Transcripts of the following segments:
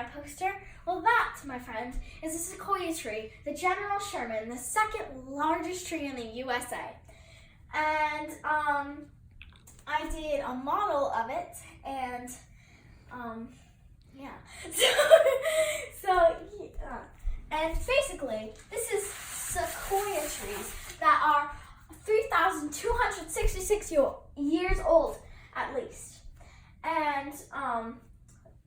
my poster? Well, that, my friend, is a sequoia tree, the General Sherman, the second largest tree in the USA. And I did a model of it, and yeah. And basically, this is sequoia trees that are 3,266 years old, at least. And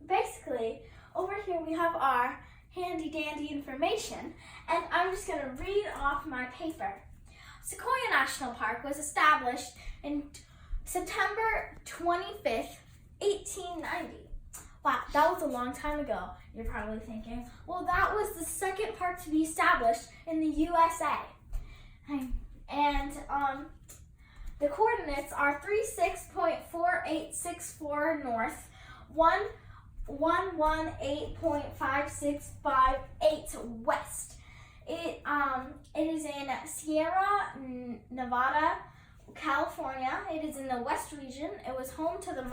basically, over here we have our handy dandy information, and I'm just going to read off my paper. Sequoia National Park was established in September 25th, 1890. Wow, that was a long time ago. You're probably thinking, well, that was the second park to be established in the USA. And the coordinates are 36.4864 north, 118.5658 west. It is in Sierra Nevada, California. It is in the West region. It was home to the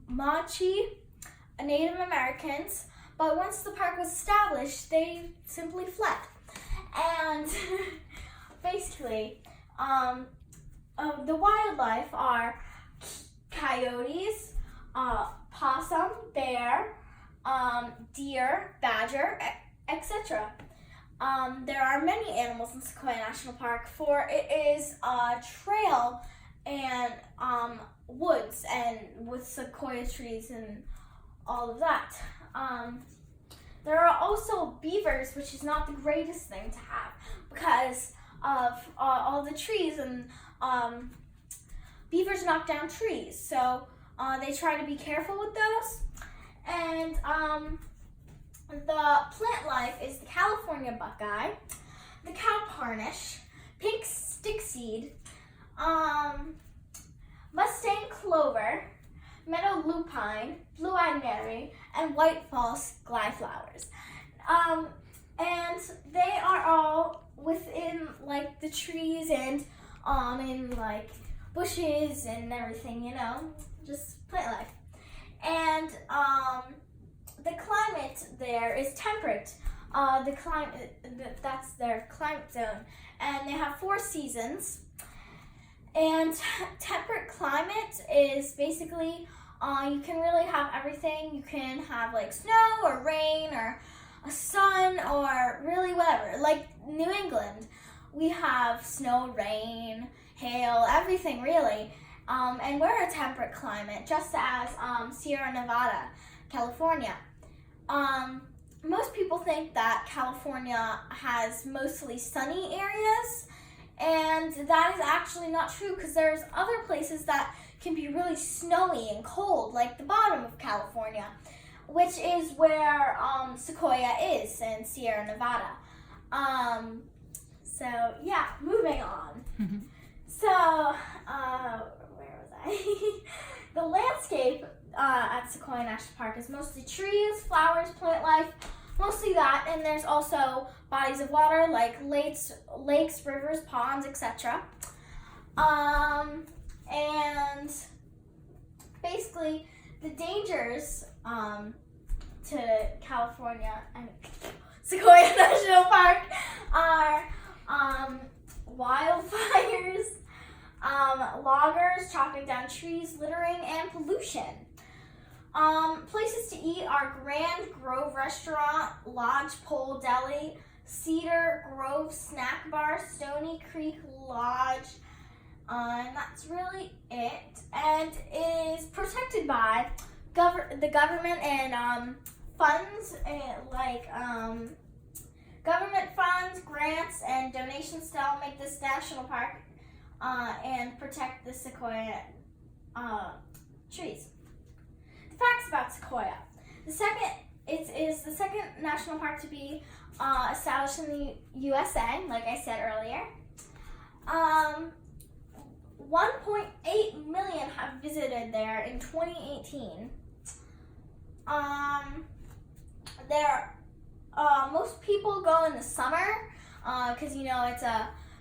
Machi Native Americans, but once the park was established, they simply fled. And basically, the wildlife are coyotes, possum, bear, deer, badger, etc. There are many animals in Sequoia National Park, for it is a trail and woods and with sequoia trees and all of that. There are also beavers, which is not the greatest thing to have because of all the trees, and beavers knock down trees, so they try to be careful with those. And the plant life is the California buckeye, the cowparnish, pink stickseed, Mustang clover, meadow lupine, blue-eyed Mary, and white false glyflowers. And they are all within like the trees and in like bushes and everything, you know, just plant life. And the climate there is temperate. That's their climate zone, and they have 4 seasons. And temperate climate is basically you can really have everything. You can have like snow or rain or a sun or really whatever. Like New England, we have snow, rain, hail, everything really. And we're a temperate climate, just as Sierra Nevada, California. Most people think that California has mostly sunny areas, and that is actually not true because there's other places that can be really snowy and cold, like the bottom of California, which is where Sequoia is in Sierra Nevada. So yeah, moving on. So where was I? The landscape at Sequoia National Park is mostly trees, flowers, plant life, mostly that, and there's also bodies of water like lakes, rivers, ponds, etc. And basically the dangers to California and Sequoia National Park are wildfires, loggers chopping down trees, littering, and pollution. Places to eat are Grand Grove Restaurant, Lodge Pole Deli, Cedar Grove Snack Bar, Stony Creek Lodge, and that's really it. And it is protected by the government and funds, government funds, grants, and donations to help make this national park and protect the sequoia trees. The facts about Sequoia. It is the second national park to be established in the USA, like I said earlier. 1.8 million have visited there in 2018. Most people go in the summer because it's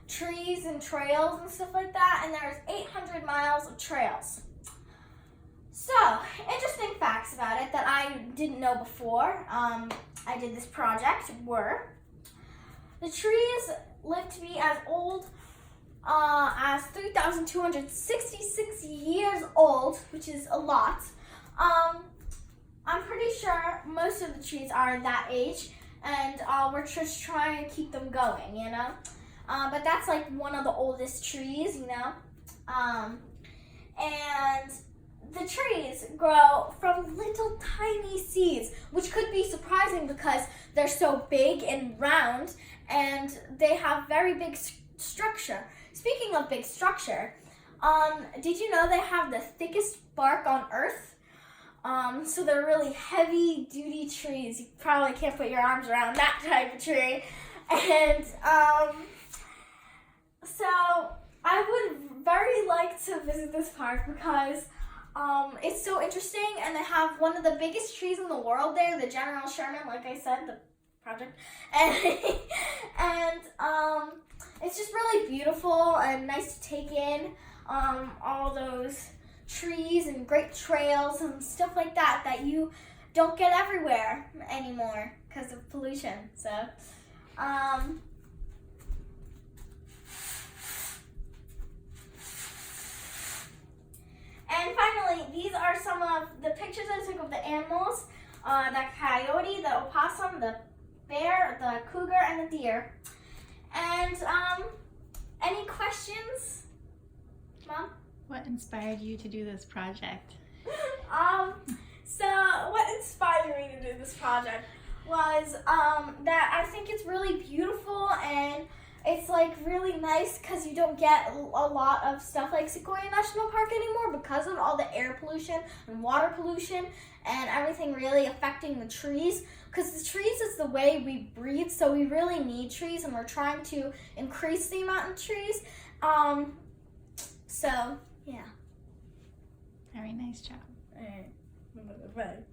trees and trails and stuff like that, and there's 800 miles of trails. So, interesting facts about it that I didn't know before I did this project were the trees live to be as old as 3,266 years old, which is a lot. I'm pretty sure most of the trees are that age, and we're just trying to keep them going, you know? But that's like one of the oldest trees, you know? And the trees grow from little tiny seeds, which could be surprising because they're so big and round, and they have very big structure. Speaking of big structure, did you know they have the thickest bark on Earth? So they're really heavy-duty trees. You probably can't put your arms around that type of tree. And so I would very like to visit this park because it's so interesting, and they have one of the biggest trees in the world there, the General Sherman, like I said, the project. And it's just really beautiful and nice to take in all those trees and great trails and stuff like that that you don't get everywhere anymore because of pollution. So and finally, these are some of the pictures I took of the animals, the coyote, the opossum, the bear, the cougar, and the deer. And any questions, Mom? What inspired you to do this project? So what inspired me to do this project was that I think it's really beautiful, and it's like really nice because you don't get a lot of stuff like Sequoia National Park anymore because of all the air pollution and water pollution and everything really affecting the trees. Because the trees is the way we breathe, so we really need trees, and we're trying to increase the amount of trees. So yeah. Very nice job. All right. Bye.